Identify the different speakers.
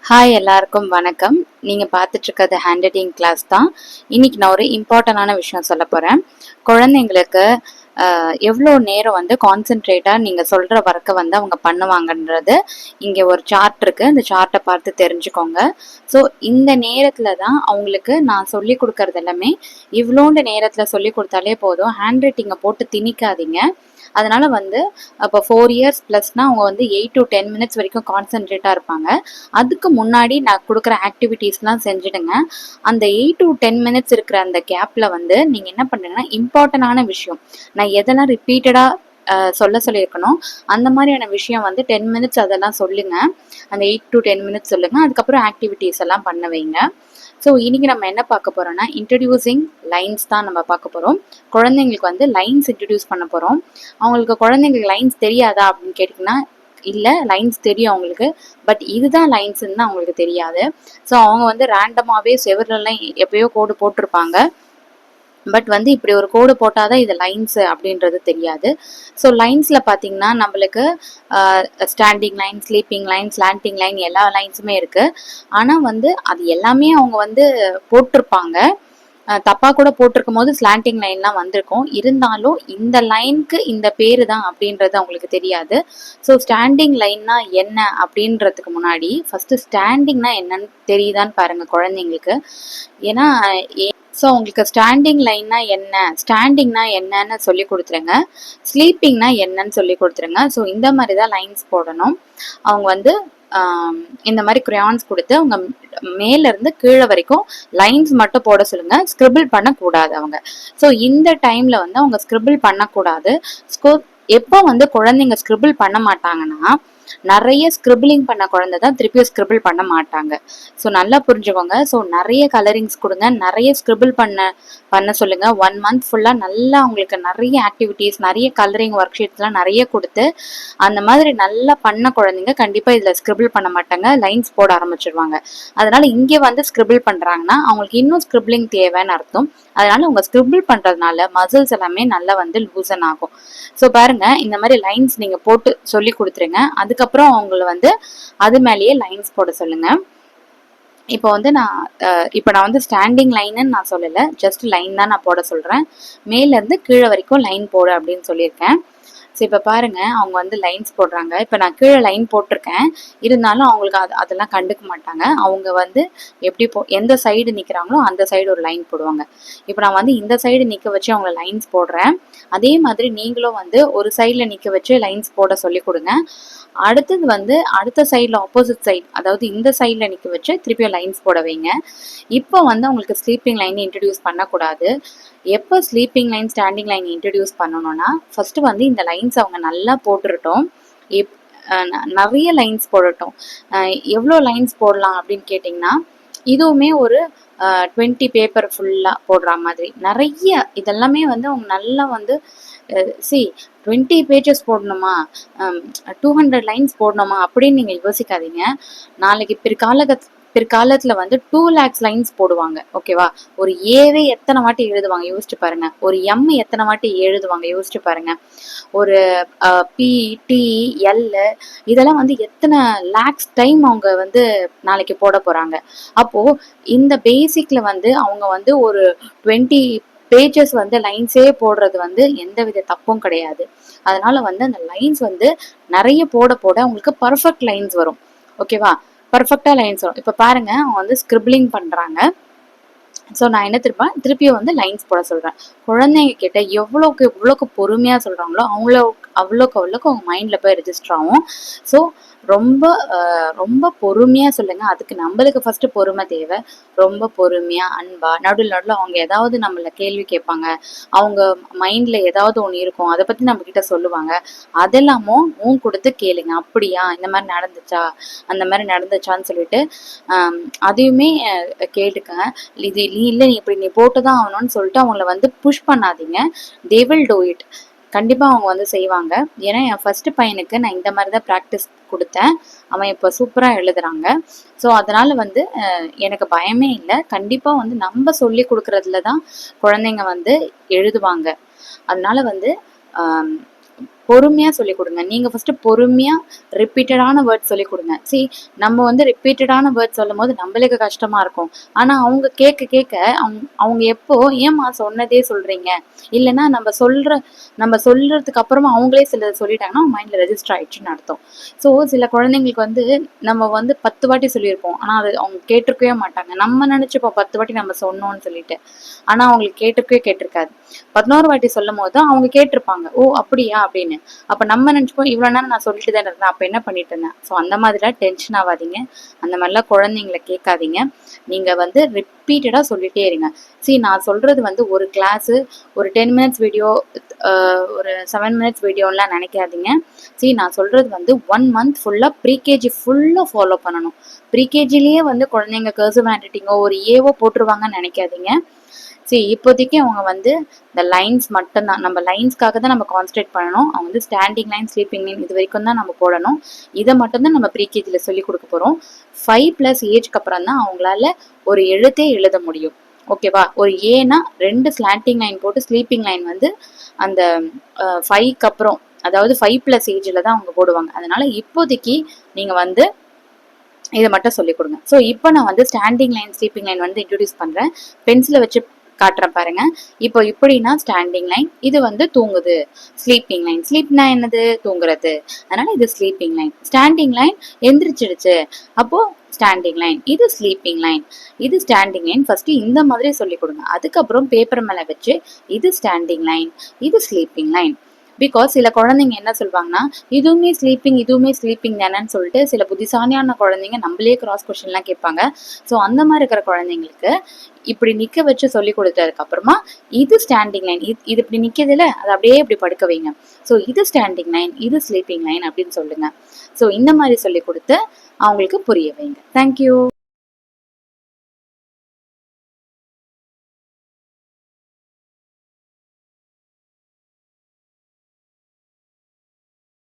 Speaker 1: Hi எல்லாருக்கும் வணக்கம். நீங்கள் பார்த்துட்ருக்கிறது ஹேண்ட் ரைட்டிங் கிளாஸ் தான். இன்றைக்கி நான் ஒரு இம்பார்ட்டண்டான விஷயம் சொல்ல போகிறேன். குழந்தைங்களுக்கு எவ்வளோ நேரம் வந்து கான்சென்ட்ரேட்டாக நீங்கள் சொல்கிற ஒர்க்கை வந்து அவங்க பண்ணுவாங்கன்றது இங்கே ஒரு சார்ட் இருக்குது. அந்த சார்ட்டை பார்த்து தெரிஞ்சுக்கோங்க. ஸோ இந்த நேரத்தில் தான் அவங்களுக்கு நான் சொல்லி கொடுக்கறது எல்லாமே இவ்வளோண்டு நேரத்தில் சொல்லி கொடுத்தாலே போதும். ஹேண்ட் ரைட்டிங்கை போட்டு திணிக்காதீங்க. அதனால வந்து அப்போ 4 இயர்ஸ் ப்ளஸ்னால் அவங்க வந்து 8 to 10 மினிட்ஸ் வரைக்கும் கான்சென்ட்ரேட்டாக இருப்பாங்க. அதுக்கு முன்னாடி நான் கொடுக்குற ஆக்டிவிட்டீஸ்லாம் செஞ்சுடுங்க. அந்த 8 to 10 மினிட்ஸ் இருக்கிற அந்த கேப்பில் வந்து நீங்கள் என்ன பண்ணுங்கன்னா இம்பார்ட்டண்டான விஷயம் நான் எதெல்லாம் ரிப்பீட்டடாக சொல்ல சொல்லியிருக்கணும் அந்த மாதிரியான விஷயம் வந்து 10 மினிட்ஸ் அதெல்லாம் சொல்லுங்கள். அந்த 8 to 10 மினிட்ஸ் சொல்லுங்கள். அதுக்கப்புறம் ஆக்டிவிட்டீஸ் எல்லாம் பண்ண வைங்க. ஸோ இன்றைக்கி நம்ம என்ன பார்க்க போகிறோம்னா இன்ட்ரடியூசிங் லைன்ஸ் தான் நம்ம பார்க்க போகிறோம். குழந்தைங்களுக்கு வந்து லைன்ஸ் இன்ட்ரடியூஸ் பண்ண போகிறோம். அவங்களுக்கு குழந்தைங்களுக்கு லைன்ஸ் தெரியாதா அப்படின்னு கேட்டிங்கன்னா இல்லை, லைன்ஸ் தெரியும் அவங்களுக்கு. பட் இதுதான் லைன்ஸுன்னு தான் அவங்களுக்கு தெரியாது. ஸோ அவங்க வந்து ரேண்டமாகவே செவர்லலாம் எப்பயோ கோடு போட்டிருப்பாங்க. பட் வந்து இப்படி ஒரு கோடு போட்டால் தான் இது லைன்ஸு அப்படின்றது தெரியாது. ஸோ லைன்ஸில் பார்த்தீங்கன்னா நம்மளுக்கு standing line, sleeping line, slanting line எல்லா லைன்ஸுமே இருக்குது. ஆனால் வந்து அது எல்லாமே அவங்க வந்து போட்டிருப்பாங்க. தப்பாக கூட போட்டிருக்கும் போது ஸ்லாண்டிங் லைன்லாம் வந்திருக்கும். இருந்தாலும் இந்த லைனுக்கு இந்த பேர் தான் அப்படின்றது அவங்களுக்கு தெரியாது. ஸோ ஸ்டாண்டிங் லைன்னா என்ன அப்படின்றதுக்கு முன்னாடி ஃபஸ்ட்டு ஸ்டாண்டிங்னா என்னன்னு தெரியுதான்னு பாருங்கள் குழந்தைங்களுக்கு. ஏன்னா ஸோ உங்களுக்கு ஸ்டாண்டிங் லைன்னா என்ன, ஸ்டாண்டிங்னா என்னன்னு சொல்லி கொடுத்துருங்க. ஸ்லீப்பிங்னா என்னன்னு சொல்லி கொடுத்துருங்க. ஸோ இந்த மாதிரி தான் லைன்ஸ் போடணும். அவங்க வந்து இந்த மாதிரி க்ரையான்ஸ் கொடுத்து அவங்க மேலேருந்து கீழே வரைக்கும் லைன்ஸ் மட்டும் போட சொல்லுங்க. ஸ்கிரிபிள் பண்ணக்கூடாது அவங்க. ஸோ இந்த டைமில் வந்து அவங்க ஸ்கிரிபிள் பண்ணக்கூடாது. எப்போ வந்து குழந்தைங்க ஸ்கிரிபிள் பண்ண மாட்டாங்கன்னா நிறைய ஸ்கிரிபிளிங் பண்ண குழந்தை தான் திருப்பியும் ஸ்கிரிபிள் பண்ண மாட்டாங்க. ஸோ நல்லா புரிஞ்சுக்கோங்க. ஸோ நிறைய கலரிங்ஸ் கொடுங்க, நிறைய ஸ்கிரிபிள் பண்ண சொல்லுங்க. 1 மந்த் ஃபுல்லாக நல்லா அவங்களுக்கு நிறைய ஆக்டிவிட்டீஸ், நிறைய கலரிங் ஒர்க் ஷீட்ஸ்லாம் நிறைய கொடுத்து அந்த மாதிரி நல்லா பண்ண குழந்தைங்க கண்டிப்பாக இதில் ஸ்கிரிபிள் பண்ண மாட்டாங்க, லைன்ஸ் போட ஆரம்பிச்சிடுவாங்க. அதனால இங்கே வந்து ஸ்கிரிபிள் பண்ணுறாங்கன்னா அவங்களுக்கு இன்னும் ஸ்கிரிபிளிங் தேவைன்னு அர்த்தம். அதனால அவங்க ஸ்கிரிபிள் பண்ணுறதுனால மசில்ஸ் எல்லாமே நல்லா வந்து லூசன் ஆகும். ஸோ பாருங்க, இந்த மாதிரி லைன்ஸ் நீங்கள் போட்டு சொல்லி கொடுத்துருங்க. அதுக்கப்புறம் அவங்கள வந்து அது மேலேயே லைன்ஸ் போட சொல்லுங்க. இப்போ வந்து நான் வந்து ஸ்டாண்டிங் லைன்னு நான் சொல்லலை, ஜஸ்ட் லைன் தான் நான் போட சொல்கிறேன். மேலேருந்து கீழே வரைக்கும் லைன் போடு அப்படின்னு சொல்லியிருக்கேன். ஸோ இப்போ பாருங்கள், அவங்க வந்து லைன்ஸ் போடுறாங்க. இப்போ நான் கீழே லைன் போட்டிருக்கேன், இருந்தாலும் அவங்களுக்கு அதெல்லாம் கண்டுக்க மாட்டாங்க. அவங்க வந்து எப்படி எந்த சைடு நிற்கிறாங்களோ அந்த சைடு ஒரு லைன் போடுவாங்க. இப்போ நான் வந்து இந்த சைடு நிற்க வச்சு அவங்கள லைன்ஸ் போடுறேன். அதே மாதிரி நீங்களும் வந்து ஒரு சைடில் நிற்க வச்சு லைன்ஸ் போட சொல்லி கொடுங்க. அடுத்தது வந்து அடுத்த சைடில் ஆப்போசிட் சைட், அதாவது இந்த சைடில் நிற்க வச்சு திருப்பியும் லைன்ஸ் போட வைங்க. இப்போ வந்து அவங்களுக்கு ஸ்லீப்பிங் லைன் இன்ட்ரடியூஸ் பண்ணக்கூடாது. எப்போ sleeping line, standing line introduce பண்ணணும்னா ஃபஸ்ட்டு வந்து இந்த லைன்ஸ் அவங்க நல்லா போட்டுருட்டோம். நிறைய லைன்ஸ் போடட்டும். எவ்வளோ லைன்ஸ் போடலாம் அப்படின்னு கேட்டிங்கன்னா இதுவுமே ஒரு 20 பேப்பர் ஃபுல்லாக போடுற மாதிரி நிறைய இதெல்லாமே வந்து அவங்க நல்லா வந்து 20 பேஜஸ் போடணுமா, 200 லைன்ஸ் போடணுமா அப்படின்னு நீங்கள் யோசிக்காதீங்க. நாளைக்கு பிற்காலத்தில் வந்து 2 lakhs லைன்ஸ் போடுவாங்க. ஓகேவா? ஒரு ஏவே எத்தனை வாட்டி எழுதுவாங்க யோசிச்சு பாருங்க. ஒரு எம் எத்தனை வாட்டி எழுதுவாங்க யோசிச்சு பாருங்க. ஒரு பி, டி, எல் இதெல்லாம் வந்து எத்தனை லேக்ஸ் டைம் அவங்க வந்து நாளைக்கு போட போகிறாங்க. அப்போது இந்த பேசிக்கில் வந்து அவங்க வந்து ஒரு 20 பேஜஸ் வந்து லைன்ஸே போடுறது வந்து எந்த வித தப்பும் கிடையாது. அதனால வந்து அந்த லைன்ஸ் வந்து நிறைய போட போட உங்களுக்கு பர்ஃபெக்ட் லைன்ஸ் வரும். ஓகேவா? பர்ஃபெக்டாக லைன்ஸ் வரும். இப்போ பாருங்க, அவங்க வந்து ஸ்கிரிபிளிங் பண்ணுறாங்க. ஸோ நான் என்ன திருப்பியும் வந்து லைன்ஸ் போட சொல்கிறேன். குழந்தைங்க கிட்ட எவ்வளோக்கு பொறுமையாக சொல்கிறாங்களோ அவ்வளோக்கு அவங்க மைண்டில் போய் ரெஜிஸ்டர் ஆகும். ஸோ ரொம்ப பொறுமையாக சொல்லுங்கள். அதுக்கு நம்மளுக்கு ஃபஸ்ட்டு பொறுமை தேவை. ரொம்ப பொறுமையாக, அன்பாக, நடுவில் அவங்க ஏதாவது நம்மளை கேள்வி கேட்பாங்க. அவங்க மைண்டில் ஏதாவது ஒன்று இருக்கும், அதை பற்றி நம்மக்கிட்ட சொல்லுவாங்க. அதெல்லாமும் கொடுத்து கேளுங்க. அப்படியா, இந்த மாதிரி நடந்துச்சா, அந்த மாதிரி நடந்துச்சான்னு சொல்லிட்டு அதையுமே கேட்டுக்கங்க. இது இல்லை, நீ போட்டு தான் ஆகணும்னு சொல்லிட்டு அவங்கள வந்து புஷ் பண்ணாதீங்க. They will do it. கண்டிப்பாக அவங்க வந்து செய்வாங்க. ஏன்னா என் ஃபஸ்ட்டு பையனுக்கு நான் இந்த மாதிரி தான் ப்ராக்டிஸ் கொடுத்தேன். அவன் இப்போ சூப்பராக எழுதுறாங்க. ஸோ அதனால் வந்து எனக்கு பயமே இல்லை. கண்டிப்பாக வந்து நம்ம சொல்லி கொடுக்குறதுல தான் குழந்தைங்க வந்து எழுதுவாங்க. அதனால வந்து பொறுமையாக சொல்லிக் கொடுங்க. நீங்கள் ஃபஸ்ட்டு பொறுமையாக ரிப்பீட்டடான வேர்ட்ஸ் சொல்லிக் கொடுங்க. நம்ம வந்து ரிப்பீட்டடான வேர்ட்ஸ் சொல்லும் போது நம்மளுக்கு கஷ்டமாக இருக்கும். ஆனால் அவங்க கேட்க கேட்க அவங்க எப்போ ஏம்மா சொன்னதே சொல்கிறீங்க, இல்லைன்னா நம்ம சொல்கிறதுக்கு அப்புறமா அவங்களே சிலதை சொல்லிட்டாங்கன்னா மைண்டில் ரெஜிஸ்டர் ஆயிடுச்சுன்னு அர்த்தம். ஸோ சில குழந்தைங்களுக்கு வந்து நம்ம வந்து 10 வாட்டி சொல்லியிருப்போம், ஆனால் அது அவங்க கேட்டிருக்கவே மாட்டாங்க. நம்ம நினச்சிப்போம் 10 வாட்டி நம்ம சொன்னோம்னு சொல்லிட்டு, ஆனால் அவங்களுக்கு கேட்டிருக்காது. 11 வாட்டி சொல்லும் போது தான் அவங்க கேட்டிருப்பாங்க, ஓ அப்படியா அப்படின்னு. அப்போ நம்ம நினச்சிப்போம் இவ்வளோ நேரம் நான் சொல்லிட்டு தான் இருந்தேன், அப்போ என்ன பண்ணிட்டு இருந்தேன். ஸோ அந்த மாதிரிலாம் டென்ஷன் ஆகாதீங்க, அந்த மாதிரிலாம் குழந்தைங்களை கேட்காதீங்க. நீங்கள் வந்து ரிப்பீட்டடாக சொல்லிட்டே இருங்க. நான் சொல்கிறது வந்து ஒரு கிளாஸு, ஒரு 10 மினிட்ஸ் வீடியோ, ஒரு 7 மினிட்ஸ் வீடியோலாம் நினைக்காதீங்க. நான் சொல்கிறது வந்து 1 மந்த் ஃபுல்லாக ப்ரீகேஜி ஃபுல்லாக ஃபாலோ பண்ணணும். ப்ரீகேஜிலேயே வந்து குழந்தைங்க கர்சிவ் ஹேண்ட் ரைட்டிங்கோ ஒரு ஏவோ போட்டுருவாங்கன்னு நினைக்காதீங்க. இப்போதைக்கு அவங்க வந்து இந்த லைன்ஸ் மட்டும்தான், நம்ம லைன்ஸ்க்காக தான் நம்ம கான்சன்ட்ரேட் பண்ணணும். அவங்க வந்து ஸ்டாண்டிங் லைன், ஸ்லீப்பிங் லைன் இது வரைக்கும் தான் நம்ம போடணும். இதை மட்டும்தான் நம்ம ப்ரீகேஜியில் சொல்லி கொடுக்க போகிறோம். 5+ ஏஜ்க்கு அப்புறம் தான் அவங்களால ஒரு எழுத்தே எழுத முடியும். ஓகேவா? ஒரு ஏனா 2 ஸ்லாண்டிங் லைன் போட்டு ஸ்லீப்பிங் லைன் வந்து அந்த 5க்கு அப்புறம், அதாவது 5+ ஏஜில் தான் அவங்க போடுவாங்க. அதனால இப்போதைக்கு நீங்கள் வந்து இதை மட்டும் சொல்லிக் கொடுங்க. இப்போ நான் வந்து ஸ்டாண்டிங் லைன், ஸ்லீப்பிங் லைன் வந்து இன்ட்ரடியூஸ் பண்ணுறேன். பென்சிலை வச்சு காட்டுறேன் பாருங்க. இப்போ இப்படின்னா ஸ்டாண்டிங் லைன், இது வந்து தூங்குது. ஸ்லீப்பிங் லைன், ஸ்லீப்னா என்னது? தூங்குறது. அதனால இது ஸ்லீப்பிங் லைன். ஸ்டாண்டிங் லைன் எந்திரிச்சிடுச்சு, அப்போ ஸ்டாண்டிங் லைன். இது ஸ்லீப்பிங் லைன், இது ஸ்டாண்டிங் லைன். ஃபர்ஸ்ட் இந்த மாதிரி சொல்லிக் கொடுங்க. அதுக்கப்புறம் பேப்பர் மேலே வச்சு இது ஸ்டாண்டிங் லைன், இது ஸ்லீப்பிங் லைன். பிகாஸ் சில குழந்தைங்க என்ன சொல்லுவாங்கன்னா, இதுவுமே ஸ்லீப்பிங் தானேன்னு சொல்லிட்டு சில புத்திசாலியான குழந்தைங்க நம்மளே கிராஸ் கொஸ்டின்லாம் கேட்பாங்க. ஸோ அந்த மாதிரி இருக்கிற குழந்தைங்களுக்கு இப்படி நிற்க வச்சு சொல்லி கொடுத்ததுக்கு அப்புறமா இது ஸ்டாண்டிங் லைன், இது இப்படி நிற்கிறதுல அதை அப்படியே இப்படி படுக்க வைங்க. ஸோ இது ஸ்டாண்டிங் லைன், இது ஸ்லீப்பிங் லைன் அப்படின்னு சொல்லுங்க. ஸோ இந்த மாதிரி சொல்லி கொடுத்து அவங்களுக்கு புரிய வைங்க. தேங்க்யூ.